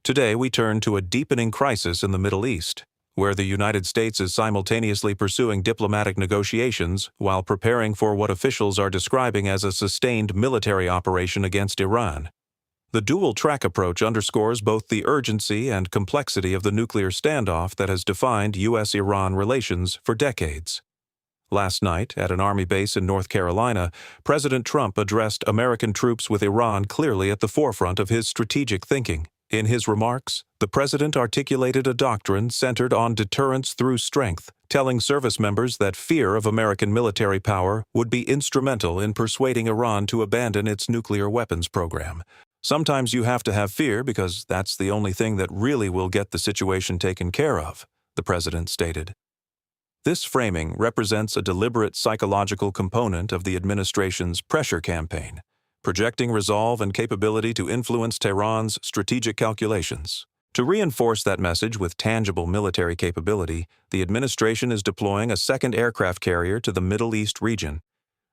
Today we turn to a deepening crisis in the Middle East, where the United States is simultaneously pursuing diplomatic negotiations while preparing for what officials are describing as a sustained military operation against Iran. The dual-track approach underscores both the urgency and complexity of the nuclear standoff that has defined U.S.-Iran relations for decades. Last night, at an Army base in North Carolina, President Trump addressed American troops with Iran clearly at the forefront of his strategic thinking. In his remarks, the president articulated a doctrine centered on deterrence through strength, telling service members that fear of American military power would be instrumental in persuading Iran to abandon its nuclear weapons program. Sometimes you have to have fear because that's the only thing that really will get the situation taken care of, the president stated. This framing represents a deliberate psychological component of the administration's pressure campaign, projecting resolve and capability to influence Tehran's strategic calculations. To reinforce that message with tangible military capability, the administration is deploying a second aircraft carrier to the Middle East region.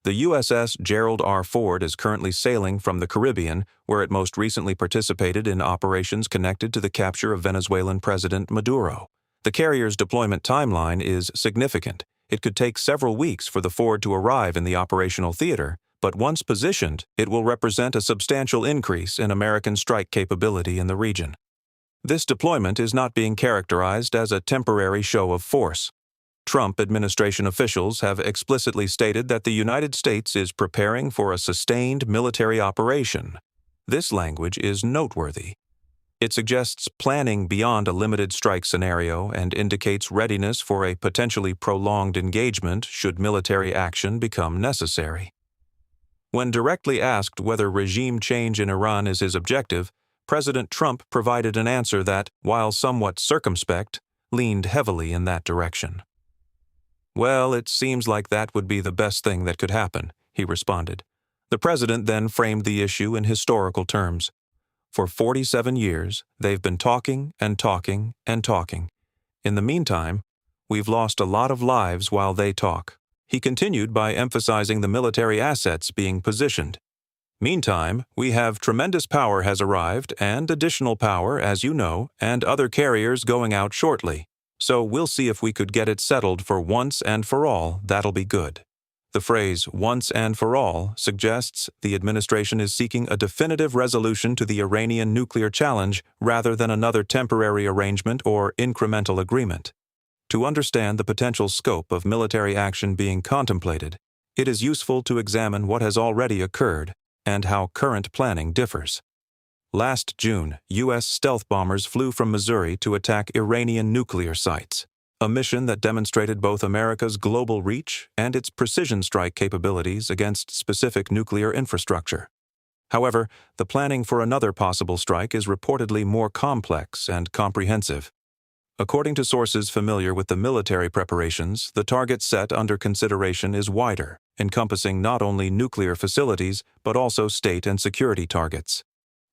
The USS Gerald R. Ford is currently sailing from the Caribbean, where it most recently participated in operations connected to the capture of Venezuelan President Maduro. The carrier's deployment timeline is significant. It could take several weeks for the Ford to arrive in the operational theater, but once positioned, it will represent a substantial increase in American strike capability in the region. This deployment is not being characterized as a temporary show of force. Trump administration officials have explicitly stated that the United States is preparing for a sustained military operation. This language is noteworthy. It suggests planning beyond a limited strike scenario and indicates readiness for a potentially prolonged engagement should military action become necessary. When directly asked whether regime change in Iran is his objective, President Trump provided an answer that, while somewhat circumspect, leaned heavily in that direction. "Well, it seems like that would be the best thing that could happen," he responded. The president then framed the issue in historical terms. For 47 years, they've been talking and talking and talking. In the meantime, we've lost a lot of lives while they talk. He continued by emphasizing the military assets being positioned. Meantime, we have tremendous power has arrived and additional power, as you know, and other carriers going out shortly. So we'll see if we could get it settled for once and for all. That'll be good. The phrase once and for all suggests the administration is seeking a definitive resolution to the Iranian nuclear challenge rather than another temporary arrangement or incremental agreement. To understand the potential scope of military action being contemplated, it is useful to examine what has already occurred and how current planning differs. Last June, U.S. stealth bombers flew from Missouri to attack Iranian nuclear sites, a mission that demonstrated both America's global reach and its precision strike capabilities against specific nuclear infrastructure. However, the planning for another possible strike is reportedly more complex and comprehensive. According to sources familiar with the military preparations, the target set under consideration is wider, encompassing not only nuclear facilities but also state and security targets.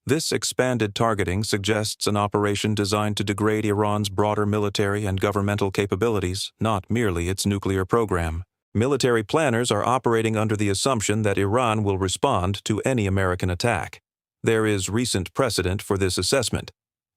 This expanded targeting suggests an operation designed to degrade Iran's broader military and governmental capabilities, not merely its nuclear program. Military planners are operating under the assumption that Iran will respond to any American attack. There is recent precedent for this assessment.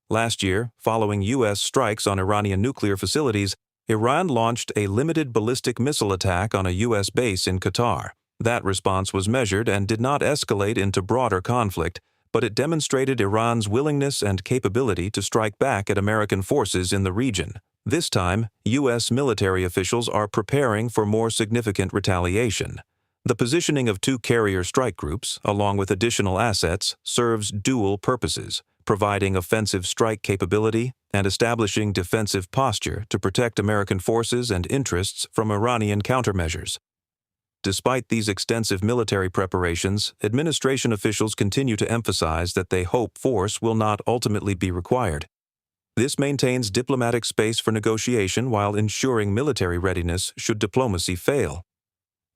Last year, following U.S. strikes on Iranian nuclear facilities, Iran launched a limited ballistic missile attack on a U.S. base in Qatar. That response was measured and did not escalate into broader conflict, but it demonstrated Iran's willingness and capability to strike back at American forces in the region. This time, U.S. military officials are preparing for more significant retaliation. The positioning of two carrier strike groups, along with additional assets, serves dual purposes, providing offensive strike capability and establishing defensive posture to protect American forces and interests from Iranian countermeasures. Despite these extensive military preparations, administration officials continue to emphasize that they hope force will not ultimately be required. This maintains diplomatic space for negotiation while ensuring military readiness should diplomacy fail.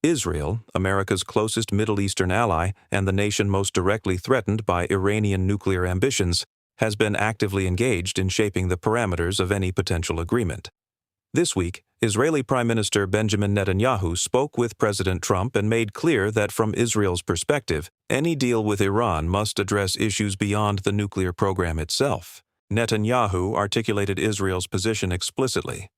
Israel, America's closest Middle Eastern ally and the nation most directly threatened by Iranian nuclear ambitions, has been actively engaged in shaping the parameters of any potential agreement. This week, Israeli Prime Minister Benjamin Netanyahu spoke with President Trump and made clear that from Israel's perspective, any deal with Iran must address issues beyond the nuclear program itself. Netanyahu articulated Israel's position explicitly.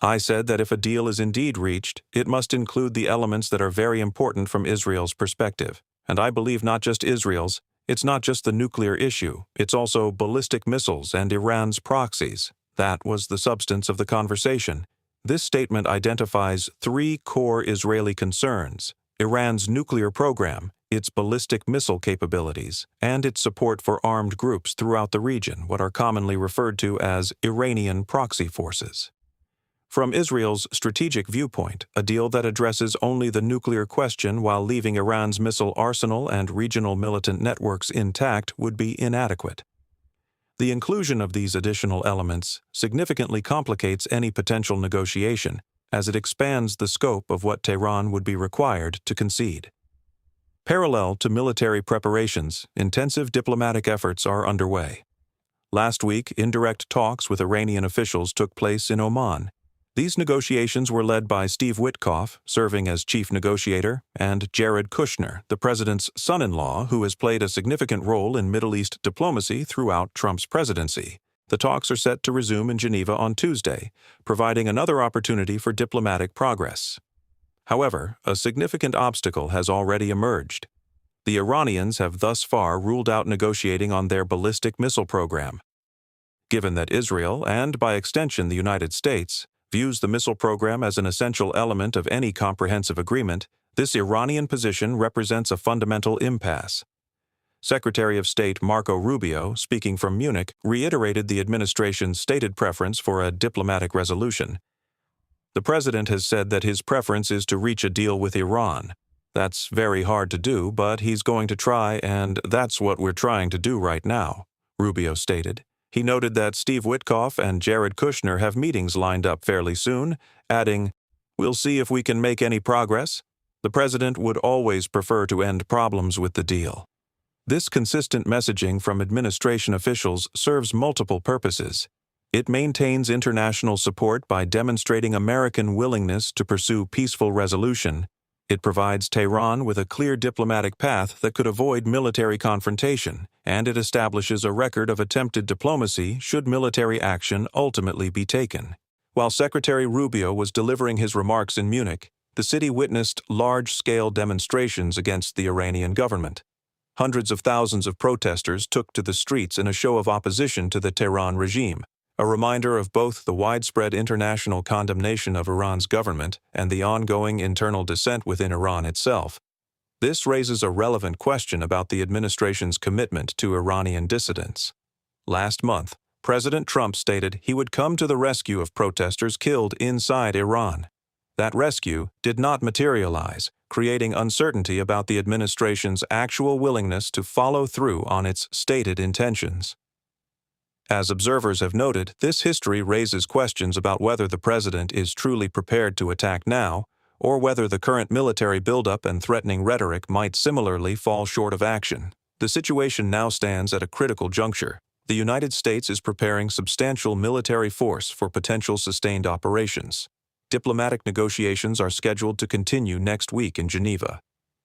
"I said that if a deal is indeed reached, it must include the elements that are very important from Israel's perspective. And I believe not just Israel's, it's not just the nuclear issue, it's also ballistic missiles and Iran's proxies." That was the substance of the conversation. This statement identifies three core Israeli concerns: Iran's nuclear program, its ballistic missile capabilities, and its support for armed groups throughout the region, what are commonly referred to as Iranian proxy forces. From Israel's strategic viewpoint, a deal that addresses only the nuclear question while leaving Iran's missile arsenal and regional militant networks intact would be inadequate. The inclusion of these additional elements significantly complicates any potential negotiation, as it expands the scope of what Tehran would be required to concede. Parallel to military preparations, intensive diplomatic efforts are underway. Last week, indirect talks with Iranian officials took place in Oman. These negotiations were led by Steve Witkoff, serving as chief negotiator, and Jared Kushner, the president's son-in-law, who has played a significant role in Middle East diplomacy throughout Trump's presidency. The talks are set to resume in Geneva on Tuesday, providing another opportunity for diplomatic progress. However, a significant obstacle has already emerged. The Iranians have thus far ruled out negotiating on their ballistic missile program. Given that Israel, and by extension the United States, views the missile program as an essential element of any comprehensive agreement, this Iranian position represents a fundamental impasse. Secretary of State Marco Rubio, speaking from Munich, reiterated the administration's stated preference for a diplomatic resolution. "The president has said that his preference is to reach a deal with Iran. That's very hard to do, but he's going to try, and that's what we're trying to do right now," Rubio stated. He noted that Steve Witkoff and Jared Kushner have meetings lined up fairly soon, adding, "We'll see if we can make any progress. The president would always prefer to end problems with the deal." This consistent messaging from administration officials serves multiple purposes. It maintains international support by demonstrating American willingness to pursue peaceful resolution. It provides Tehran with a clear diplomatic path that could avoid military confrontation, and it establishes a record of attempted diplomacy should military action ultimately be taken. While Secretary Rubio was delivering his remarks in Munich, the city witnessed large-scale demonstrations against the Iranian government. Hundreds of thousands of protesters took to the streets in a show of opposition to the Tehran regime, a reminder of both the widespread international condemnation of Iran's government and the ongoing internal dissent within Iran itself. This raises a relevant question about the administration's commitment to Iranian dissidents. Last month, President Trump stated he would come to the rescue of protesters killed inside Iran. That rescue did not materialize, creating uncertainty about the administration's actual willingness to follow through on its stated intentions. As observers have noted, this history raises questions about whether the president is truly prepared to attack now, or whether the current military buildup and threatening rhetoric might similarly fall short of action. The situation now stands at a critical juncture. The United States is preparing substantial military force for potential sustained operations. Diplomatic negotiations are scheduled to continue next week in Geneva.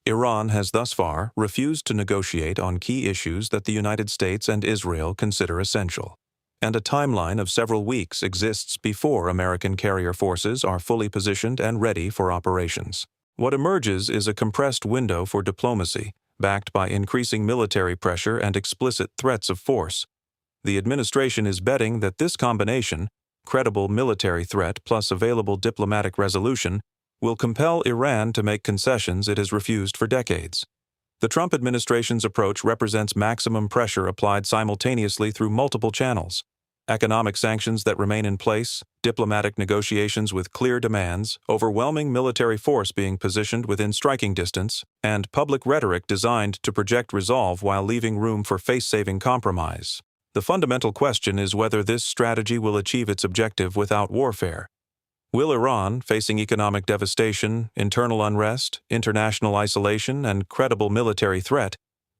Iran has thus far refused to negotiate on key issues that the United States and Israel consider essential, and a timeline of several weeks exists before American carrier forces are fully positioned and ready for operations. What emerges is a compressed window for diplomacy, backed by increasing military pressure and explicit threats of force. The administration is betting that this combination, credible military threat plus available diplomatic resolution, will compel Iran to make concessions it has refused for decades. The Trump administration's approach represents maximum pressure applied simultaneously through multiple channels: economic sanctions that remain in place, diplomatic negotiations with clear demands, overwhelming military force being positioned within striking distance, and public rhetoric designed to project resolve while leaving room for face-saving compromise. The fundamental question is whether this strategy will achieve its objective without warfare. Will Iran, facing economic devastation, internal unrest, international isolation, and credible military threat,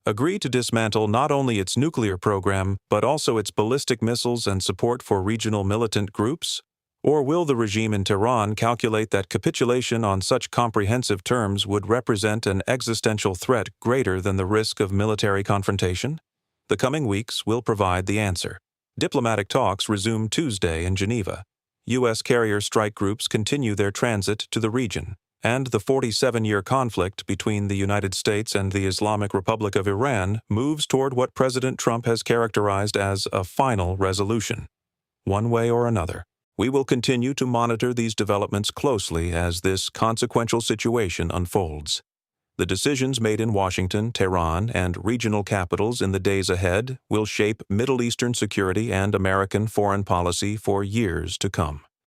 agree to dismantle not only its nuclear program, but also its ballistic missiles and support for regional militant groups? Or will the regime in Tehran calculate that capitulation on such comprehensive terms would represent an existential threat greater than the risk of military confrontation? The coming weeks will provide the answer. Diplomatic talks resume Tuesday in Geneva. U.S. carrier strike groups continue their transit to the region, and the 47-year conflict between the United States and the Islamic Republic of Iran moves toward what President Trump has characterized as a final resolution. One way or another, we will continue to monitor these developments closely as this consequential situation unfolds. The decisions made in Washington, Tehran, and regional capitals in the days ahead will shape Middle Eastern security and American foreign policy for years to come.